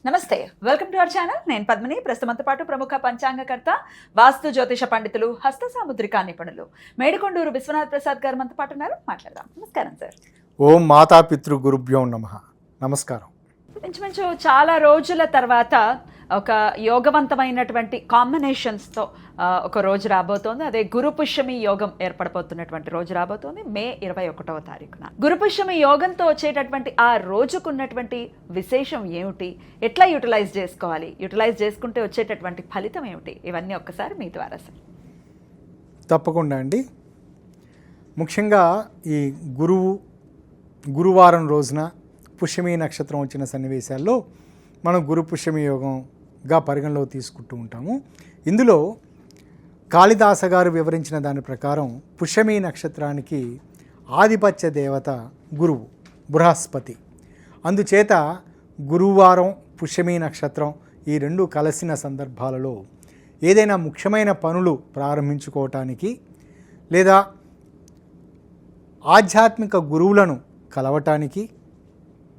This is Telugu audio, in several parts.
నమస్తే, వెల్కమ్ టు అవర్ ఛానల్. నేను పద్మిని. ప్రస్తుతంతో పాటు ప్రముఖ పంచాంగకర్త, వాస్తు జ్యోతిష పండితులు, హస్త సాముద్రికా నిపుణులు మేడికొండూరు విశ్వనాథ్ ప్రసాద్ గారు మనతో పాటు ఉన్నారు. మాట్లాడదాం. నమస్కారం సార్. ఓం మాతాపితృ గురుభ్యో నమః. నమస్కారం. ఇంచుమించు చాలా రోజుల తర్వాత ఒక యోగవంతమైనటువంటి కాంబినేషన్స్తో ఒక రోజు రాబోతోంది. అదే గురు పుష్యమి యోగం ఏర్పడబోతున్నటువంటి రోజు రాబోతోంది మే 21వ తారీఖున. గురు పుష్యమి యోగంతో వచ్చేటటువంటి ఆ రోజుకున్నటువంటి విశేషం ఏమిటి, ఎట్లా యూటిలైజ్ చేసుకోవాలి, యూటిలైజ్ చేసుకుంటే వచ్చేటటువంటి ఫలితం ఏమిటి, ఇవన్నీ ఒక్కసారి మీ ద్వారా సార్. తప్పకుండా అండి. ముఖ్యంగా ఈ గురువారం రోజున పుష్యమి నక్షత్రం వచ్చిన సన్నివేశాల్లో మనం గురు పుష్యమి యోగంగా పరిగణలో తీసుకుంటూ ఉంటాము. ఇందులో కాళిదాస గారు వివరించిన దాని ప్రకారం పుష్యమి నక్షత్రానికి ఆధిపత్య దేవత గురువు బృహస్పతి. అందుచేత గురువారం పుష్యమి నక్షత్రం ఈ రెండు కలిసిన సందర్భాలలో ఏదైనా ముఖ్యమైన పనులు ప్రారంభించుకోవటానికి లేదా ఆధ్యాత్మిక గురువులను కలవటానికి,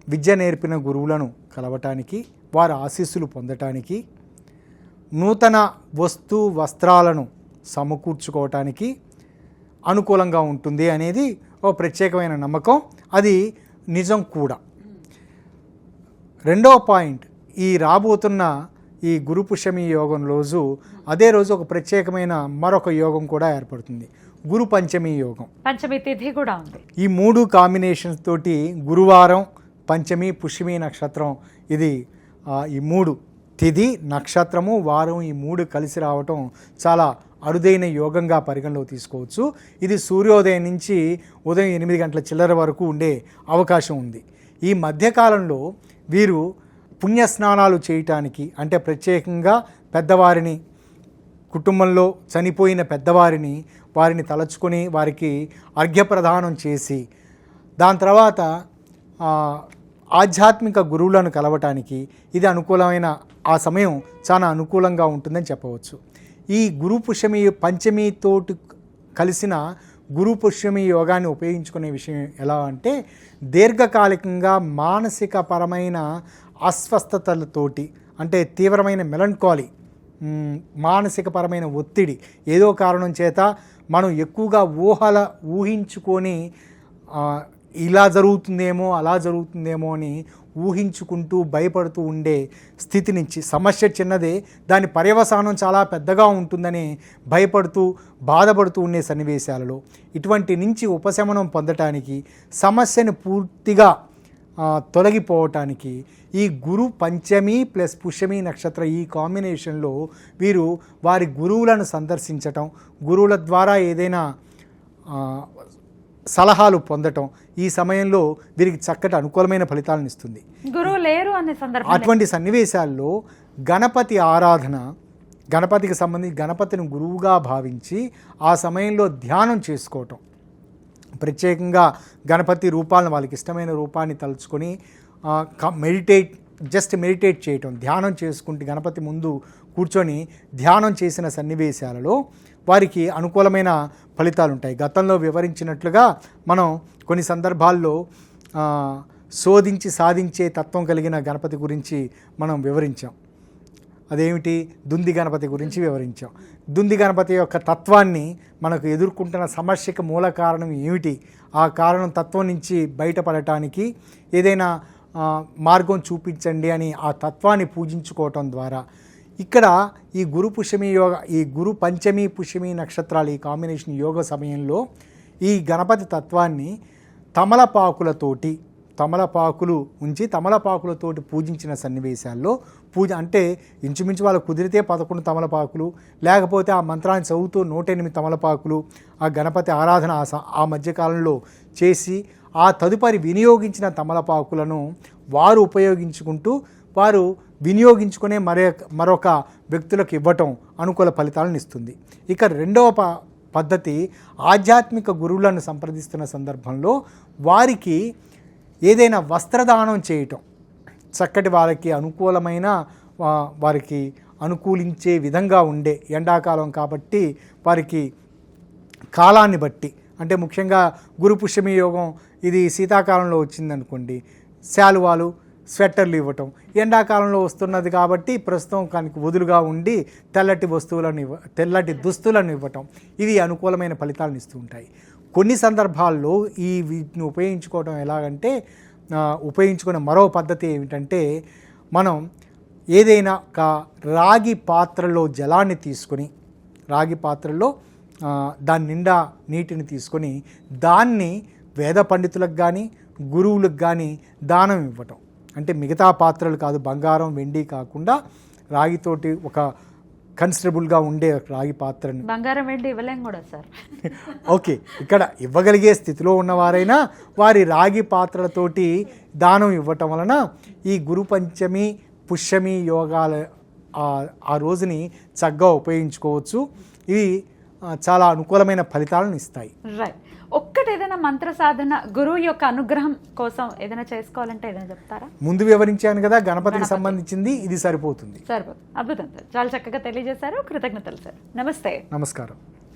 విద్య నేర్పిన గురువులను కలవటానికి, వారి ఆశీస్సులు పొందటానికి, నూతన వస్త్రాలను సమకూర్చుకోవటానికి అనుకూలంగా ఉంటుంది అనేది ఓ ప్రత్యేకమైన నమ్మకం. అది నిజం కూడా. రెండవ పాయింట్, ఈ రాబోతున్న ఈ గురు పుష్యమి యోగం రోజు అదే రోజు ఒక ప్రత్యేకమైన మరొక యోగం కూడా ఏర్పడుతుంది, గురు పంచమి యోగం. పంచమి తిథి కూడా ఉంది. ఈ మూడు కాంబినేషన్స్ తోటి గురువారం, పంచమి, పుష్యమి నక్షత్రం, ఇది ఈ మూడు తిథి, నక్షత్రము, వారం ఈ మూడు కలిసి రావటం చాలా అరుదైన యోగంగా పరిగణలో తీసుకోవచ్చు. ఇది సూర్యోదయం నుంచి ఉదయం 8 గంటల చిల్లర వరకు ఉండే అవకాశం ఉంది. ఈ మధ్యకాలంలో వీరు పుణ్యస్నానాలు చేయటానికి, అంటే ప్రత్యేకంగా పెద్దవారిని, కుటుంబంలో చనిపోయిన పెద్దవారిని వారిని తలచుకొని వారికి అర్ఘ్యప్రదానం చేసి, దాని తర్వాత ఆధ్యాత్మిక గురువులను కలవటానికి ఇది అనుకూలమైన ఆ సమయం చాలా అనుకూలంగా ఉంటుందని చెప్పవచ్చు. ఈ గురు పుష్యమి పంచమితోటి కలిసిన గురు పుష్యమి యోగాన్ని ఉపయోగించుకునే విషయం ఎలా అంటే, దీర్ఘకాలికంగా మానసిక పరమైన అస్వస్థతలతోటి, అంటే తీవ్రమైన మెలంకాలీ, మానసిక పరమైన ఒత్తిడి, ఏదో కారణం చేత మనం ఎక్కువగా ఊహించుకొని ఇలా జరుగుతుందేమో అలా జరుగుతుందేమో అని ఊహించుకుంటూ భయపడుతూ ఉండే స్థితి నుంచి, సమస్య చిన్నదే దాని పర్యవసానం చాలా పెద్దగా ఉంటుందని భయపడుతూ బాధపడుతూ ఉండే సన్నివేశాలలో ఇటువంటి నుంచి ఉపశమనం పొందటానికి, సమస్యను పూర్తిగా తొలగిపోవటానికి ఈ గురు పంచమి ప్లస్ పుష్యమి నక్షత్ర ఈ కాంబినేషన్లో వీరు వారి గురువులను సందర్శించటం, గురువుల ద్వారా ఏదైనా సలహాలు పొందటం ఈ సమయంలో వీరికి చక్కటి అనుకూలమైన ఫలితాలను ఇస్తుంది. గురువు లేరు అనే సందర్భం, అటువంటి సన్నివేశాల్లో గణపతి ఆరాధన, గణపతికి సంబంధించి గణపతిని గురువుగా భావించి ఆ సమయంలో ధ్యానం చేసుకోవటం, ప్రత్యేకంగా గణపతి రూపాలను, వాళ్ళకి ఇష్టమైన రూపాన్ని తలుచుకొని మెడిటేట్ చేయటం, ధ్యానం చేసుకుంటూ గణపతి ముందు కూర్చొని ధ్యానం చేసిన సన్నివేశాలలో వారికి అనుకూలమైన ఫలితాలు ఉంటాయి. గతంలో వివరించినట్లుగా మనం కొన్ని సందర్భాల్లో శోధించి సాధించే తత్వం కలిగిన గణపతి గురించి మనం వివరించాం. అదేమిటి, దుంది గణపతి గురించి వివరించాం. దుంది గణపతి యొక్క తత్వాన్ని, మనకు ఎదుర్కొంటున్న సమస్యకు మూల కారణం ఏమిటి, ఆ కారణం తత్వం నుంచి బయటపడటానికి ఏదైనా మార్గం చూపించండి అని ఆ తత్వాన్ని పూజించుకోవటం ద్వారా ఇక్కడ ఈ గురు పుష్యమి యోగ, ఈ గురు పంచమి పుష్యమి నక్షత్రాలు ఈ కాంబినేషన్ యోగ సమయంలో ఈ గణపతి తత్వాన్ని తమలపాకులు ఉంచి తమలపాకులతోటి పూజించిన సన్నివేశాల్లో అంటే ఇంచుమించు వాళ్ళు కుదిరితే 11 తమలపాకులు, లేకపోతే ఆ మంత్రాన్ని చదువుతూ 108 తమలపాకులు ఆ గణపతి ఆరాధన ఆ మధ్యకాలంలో చేసి ఆ తదుపరి వినియోగించిన తమలపాకులను వారు ఉపయోగించుకుంటూ వారు వినియోగించుకునే మరొక వ్యక్తులకు ఇవ్వటం అనుకూల ఫలితాలను ఇస్తుంది. ఇక రెండవ పద్ధతి, ఆధ్యాత్మిక గురువులను సంప్రదిస్తున్న సందర్భంలో వారికి ఏదైనా వస్త్రదానం చేయటం, చక్కటి వారికి అనుకూలమైన, వారికి అనుకూలించే విధంగా ఉండే, ఎండాకాలం కాబట్టి వారికి కాలాన్ని బట్టి, అంటే ముఖ్యంగా గురు పుష్యమి యోగం ఇది శీతాకాలంలో వచ్చిందనుకోండి, శాలువాలు స్వెట్టర్లు ఇవ్వటం, ఎండాకాలంలో వస్తున్నది కాబట్టి ప్రస్తుతం కనుక వదులుగా ఉండి తెల్లటి దుస్తులను ఇవ్వటం, ఇవి అనుకూలమైన ఫలితాలను ఇస్తూ ఉంటాయి. కొన్ని సందర్భాల్లో వీటిని ఉపయోగించుకోవడం ఎలాగంటే, ఉపయోగించుకునే మరో పద్ధతి ఏమిటంటే, మనం ఏదైనా ఒక రాగి పాత్రలో జలాన్ని తీసుకొని, రాగి పాత్రలో దాని నిండా నీటిని తీసుకొని దాన్ని వేద పండితులకు కానీ గురువులకు కానీ దానం ఇవ్వటం. అంటే మిగతా పాత్రలు కాదు, బంగారం వెండి కాకుండా రాగితోటి ఒక కన్సిడరబుల్గా ఉండే రాగి పాత్రని. బంగారం వెండి ఇవ్వలేం కూడా సార్. ఓకే, ఇక్కడ ఇవ్వగలిగే స్థితిలో ఉన్నవారైనా వారి రాగి పాత్రలతోటి దానం ఇవ్వటం వలన ఈ గురు పంచమి పుష్యమి యోగాల ఆ రోజుని చక్కగా ఉపయోగించుకోవచ్చు. ఇవి చాలా అనుకూలమైన ఫలితాలను ఇస్తాయి. రైట్. ఒక్కటి ఏదైనా మంత్ర సాధన గురువు యొక్క అనుగ్రహం కోసం ఏదైనా చేసుకోవాలంటే ఏదైనా చెప్తారా? ముందు వివరించాను కదా, గణపతికి సంబంధించింది, ఇది సరిపోతుంది. అద్భుతం సార్, చాలా చక్కగా తెలియజేశారు. కృతజ్ఞతలు సార్. నమస్తే. నమస్కారం.